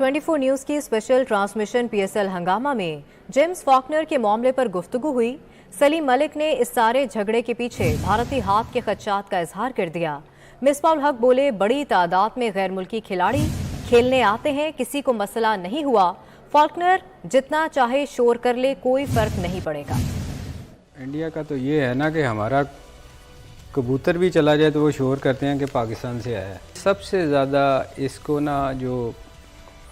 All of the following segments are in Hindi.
24 न्यूज की स्पेशल ट्रांसमिशन पीएसएल हंगामा में जेम्स फॉकनर के मामले पर गुफ्तगू हुई। सलीम मलिक ने इस सारे झगड़े के पीछे भारतीय हाथ के खदशात का इजहार कर दिया। मिसबाहुल हक बोले, बड़ी तादाद में गैर मुल्की खिलाड़ी खेलने आते हैं, किसी को मसला नहीं हुआ। फॉकनर जितना चाहे शोर कर ले, कोई फर्क नहीं पड़ेगा। इंडिया का तो ये है ना कि हमारा कबूतर भी चला जाए तो वो शोर करते हैं कि पाकिस्तान से आया है। सबसे ज़्यादा इसको ना जो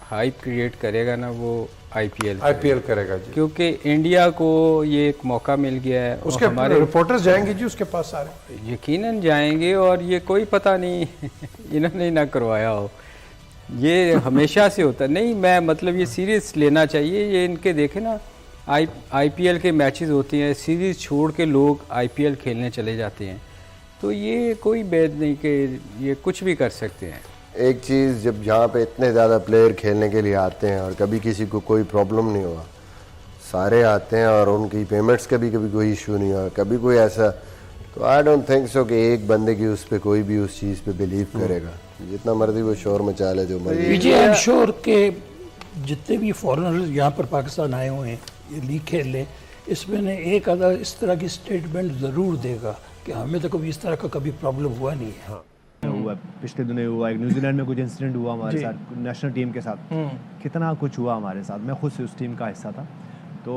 हाइप क्रिएट करेगा ना वो आईपीएल करेगा जी, क्योंकि इंडिया को ये एक मौका मिल गया है। उसके हमारे रिपोर्टर्स जाएंगे जी उसके पास सारे, यकीनन जाएंगे, और ये कोई पता नहीं इन्होंने ना करवाया हो, ये हमेशा से होता नहीं। मैं मतलब ये सीरीज लेना चाहिए। ये इनके देखे ना आईपीएल के मैचेस होते हैं, सीरीज छोड़ के लोग आईपीएल खेलने चले जाते हैं, तो ये कोई बैद नहीं कि ये कुछ भी कर सकते हैं। एक चीज़, जब यहाँ पे इतने ज़्यादा प्लेयर खेलने के लिए आते हैं और कभी किसी को कोई प्रॉब्लम नहीं हुआ, सारे आते हैं और उनकी पेमेंट्स का भी कभी कोई इशू नहीं हुआ, कभी कोई ऐसा, तो आई डोंट थिंक सो कि एक बंदे की उस पर कोई भी उस चीज़ पे बिलीव करेगा। जितना मर्जी वो शोर मचा ले, जो मर्जी। आई एम श्योर के जितने भी फॉरेनर्स यहाँ पर पाकिस्तान आए हुए हैं ये लीग खेल लें, इसमें ने एक आधा इस तरह की स्टेटमेंट ज़रूर देगा कि हमें तो कभी इस तरह का कभी प्रॉब्लम हुआ नहीं है। हाँ। हुआ पिछले दिनों हुआ, एक न्यूजीलैंड में कुछ इंसिडेंट हुआ हमारे साथ नेशनल टीम के साथ, कितना कुछ हुआ हमारे साथ। मैं खुद से उस टीम का हिस्सा था, तो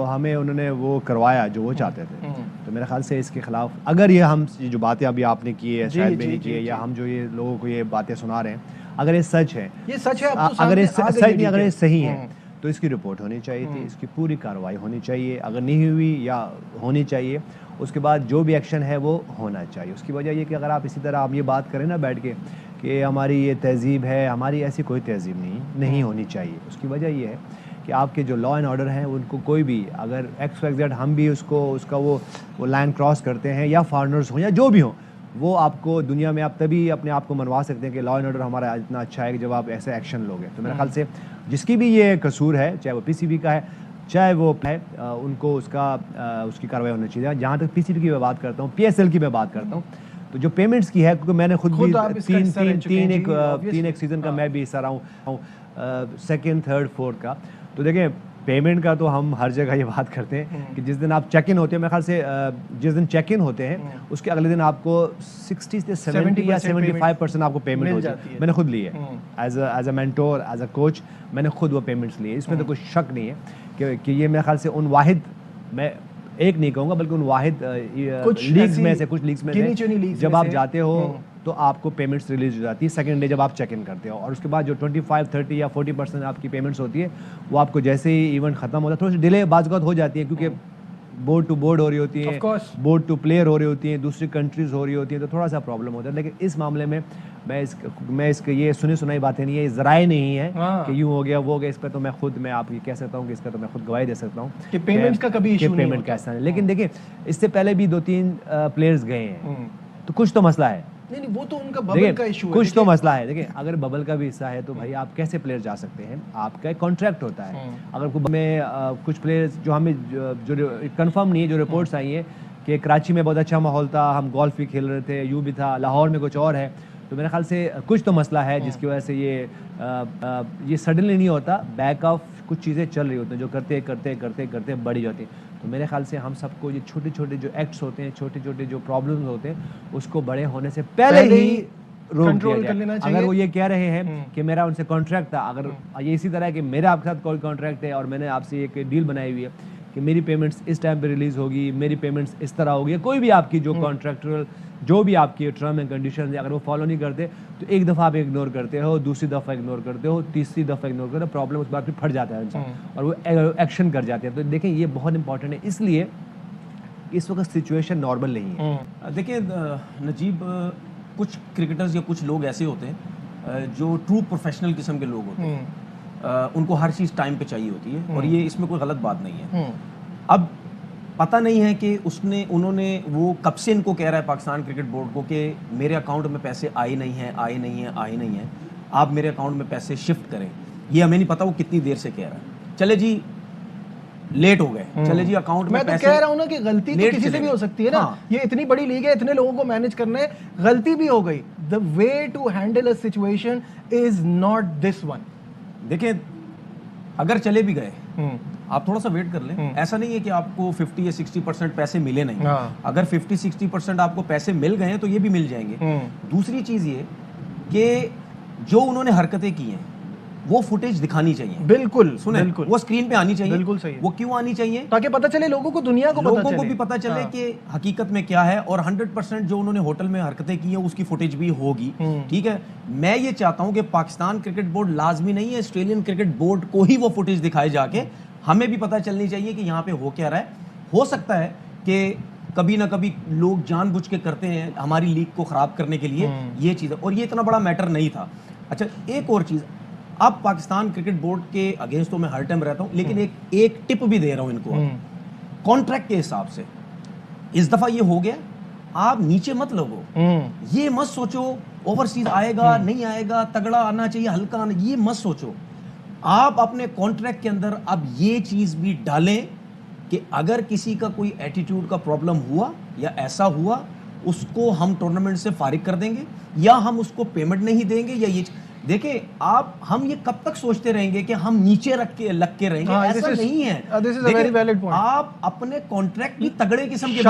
हमें उन्होंने वो करवाया जो वो चाहते थे। तो मेरे ख्याल से इसके खिलाफ अगर ये हम जो बातें अभी आपने की है, शायद भी नहीं की है, या हम जो ये लोगों को ये बातें सुना रहे हैं, अगर ये सच है, ये सच है, अगर ये सच नहीं, अगर ये सही है, तो इसकी रिपोर्ट होनी चाहिए थी, इसकी पूरी कार्रवाई होनी चाहिए। अगर नहीं हुई या होनी चाहिए, उसके बाद जो भी एक्शन है वो होना चाहिए। उसकी वजह ये कि अगर आप इसी तरह आप ये बात करें ना बैठ के कि हमारी ये तहजीब है, हमारी ऐसी कोई तहजीब नहीं होनी चाहिए। उसकी वजह ये है कि आपके जो लॉ एंड ऑर्डर हैं उनको कोई भी अगर XYZ हम भी उसका वो लाइन क्रॉस करते हैं, या फॉरेनर्स हों या जो भी हों, वो आपको दुनिया में आप तभी अपने आप को मनवा सकते हैं कि लॉ एंड ऑर्डर हमारा इतना अच्छा है कि जब आप ऐसे एक्शन लोगे। तो मेरे ख्याल से जिसकी भी ये कसूर है, चाहे वो पीसीबी का है, चाहे वो है, उनको उसकी कार्रवाई होनी चाहिए। जहाँ तक पीसीबी की मैं बात करता हूँ, पीएसएल की मैं बात करता हूँ, तो जो पेमेंट्स की है, क्योंकि मैंने खुद भी तीन एक सीज़न का मैं भी हिस्सा रहा हूँ, सेकेंड, थर्ड, फोर्थ का। तो देखें, पेमेंट का तो हम हर जगह ये बात करते हैं कि जिस दिन आप चेक इन होते हैं, मेरे ख्याल से जिस दिन चेक इन होते हैं उसके अगले दिन आपको 60 से 70 या 75% आपको पेमेंट हो जाती है। मैंने खुद ली है as a mentor, as a coach, मैंने खुद वो पेमेंट्स ली है। इसमें तो कोई शक नहीं है कि ये मेरे ख्याल से उन वाहिद, मैं एक नहीं कहूँगा बल्कि उन वाहिद लीग्स में से, कुछ लीग्स में से जब आप जाते हो तो आपको पेमेंट्स रिलीज हो जाती है सेकंड डे जब आप चेक इन करते हो, और उसके बाद जो 25, 30 या 40% आपकी पेमेंट्स होती है वो आपको जैसे ही इवेंट खत्म होता है, थोड़ी सी डिले बाज़ हो जाती है, क्योंकि बोर्ड टू बोर्ड हो रही होती है, बोर्ड टू प्लेयर हो रही होती है, दूसरी कंट्रीज हो रही होती है, तो थोड़ा सा प्रॉब्लम होता है। लेकिन इस मामले में मैं इसके ये सुनी सुनाई बातें नहीं है, ज़राए नहीं है कि यूँ हो गया वो हो गया। इस पर तो मैं आप ये कह सकता हूँ कि इसका तो मैं खुद गवाही दे सकता हूँ कि पेमेंट का कभी इशू नहीं, पेमेंट कैसा है। लेकिन देखिए, इससे पहले भी 2-3 प्लेयर्स गए हैं, तो कुछ तो मसला है। नहीं, वो तो उनका बबल का इशू है, कुछ तो मसला है। देखिए, अगर बबल का भी हिस्सा है तो भाई आप कैसे प्लेयर जा सकते हैं? आपका एक कॉन्ट्रैक्ट होता है। अगर में कुछ प्लेयर्स जो हमें जो कंफर्म नहीं है, जो रिपोर्ट्स आई है कि कराची में बहुत अच्छा माहौल था, हम गोल्फ भी खेल रहे थे, यूँ भी था, लाहौर में कुछ और है, तो मेरे ख्याल से कुछ तो मसला है जिसकी वजह से ये सडनली नहीं होता, बैक ऑफ कुछ चीज़ें चल रही होती हैं जो करते बड़ी जाती हैं। तो मेरे ख्याल से हम सबको ये छोटे छोटे जो एक्ट्स होते हैं, छोटे छोटे जो प्रॉब्लम्स होते हैं, उसको बड़े होने से पहले ही रोक दिया जाए। अगर वो ये कह रहे हैं कि मेरा उनसे कॉन्ट्रैक्ट था, अगर ये इसी तरह है कि मेरा आपके साथ कोई कॉन्ट्रैक्ट है और मैंने आपसे एक डील बनाई हुई है कि मेरी पेमेंट्स इस टाइम पे रिलीज होगी, मेरी पेमेंट्स इस तरह होगी, कोई भी आपकी जो कॉन्ट्रैक्चुअल जो भी आपकी टर्म एंड कंडीशन है, अगर वो फॉलो नहीं करते तो एक दफ़ा आप इग्नोर करते हो, दूसरी दफ़ा इग्नोर करते हो, तीसरी दफ़ा इग्नोर करते हो, प्रॉब्लम उस बात पे फट जाता है इंसान और वो एक्शन कर जाते हैं। तो देखें, ये बहुत इंपॉर्टेंट है, इसलिए इस वक्त सिचुएशन नॉर्मल नहीं है। देखिए नजीब, कुछ क्रिकेटर्स या कुछ लोग ऐसे होते हैं जो ट्रू प्रोफेशनल किस्म के लोग होते हैं, उनको हर चीज़ टाइम पे चाहिए होती है, और ये इसमें कोई गलत बात नहीं है। अब पता नहीं है कि उन्होंने वो कब से इनको कह रहा है पाकिस्तान क्रिकेट बोर्ड को कि मेरे अकाउंट में पैसे आए नहीं हैं, आप मेरे अकाउंट में पैसे शिफ्ट करें। ये हमें नहीं पता वो कितनी देर से कह रहा है। चले जी, लेट हो गए, चले जी अकाउंट में मैं तो कह रहा हूं ना कि गलती तो किसी से भी हो सकती है ना। ये इतनी बड़ी लीग है, इतने लोगों को मैनेज करना है, गलती भी हो गई। The way to handle a situation is not this one. देखिए अगर चले भी गए आप थोड़ा सा वेट कर लें। ऐसा नहीं है कि आपको 50 या 60% पैसे मिले नहीं। अगर 50-60% आपको पैसे मिल गए हैं तो ये भी मिल जाएंगे। दूसरी चीज ये कि जो उन्होंने हरकतें की हैं वो फुटेज दिखानी चाहिए। बिल्कुल सुने, बिल्कुल वो स्क्रीन पे आनी चाहिए। बिल्कुल सही है। वो क्यों आनी चाहिए? ताकि पता चले लोगों को, दुनिया को लोगों को भी पता चले कि हकीकत में क्या है। और 100% जो उन्होंने होटल में हरकतें की है उसकी फुटेज भी होगी। ठीक है, मैं ये चाहता हूं कि पाकिस्तान क्रिकेट बोर्ड, लाजमी नहीं है ऑस्ट्रेलियन क्रिकेट बोर्ड को ही वो फुटेज दिखाए जाके, हमें भी पता चलनी चाहिए कि यहाँ पे हो क्या रहा है। हो सकता है कि कभी ना कभी लोग जानबूझ के करते हैं हमारी लीग को खराब करने के लिए ये चीज़, और ये इतना बड़ा मैटर नहीं था। अच्छा, एक और चीज़, अब पाकिस्तान क्रिकेट बोर्ड के अगेंस्ट तो मैं हर टाइम रहता हूं, लेकिन एक टिप भी दे रहा हूं इनको। कॉन्ट्रैक्ट के हिसाब से इस दफा ये हो गया, आप नीचे मत लगो। ये मत सोचो ओवरसीज आएगा नहीं आएगा, तगड़ा आना चाहिए हल्का आना, ये मत सोचो। आप अपने कॉन्ट्रैक्ट के अंदर अब ये चीज भी डालें कि अगर किसी का कोई एटीट्यूड का प्रॉब्लम हुआ या ऐसा हुआ, उसको हम टूर्नामेंट से फारिग कर देंगे या हम उसको पेमेंट नहीं देंगे। या ये देखिए, हम ये कब तक सोचते रहेंगे कि हम नीचे लग के रहेंगे? ऐसा नहीं है। This is a very valid point. आप अपने कॉन्ट्रैक्ट भी तगड़े किस्म के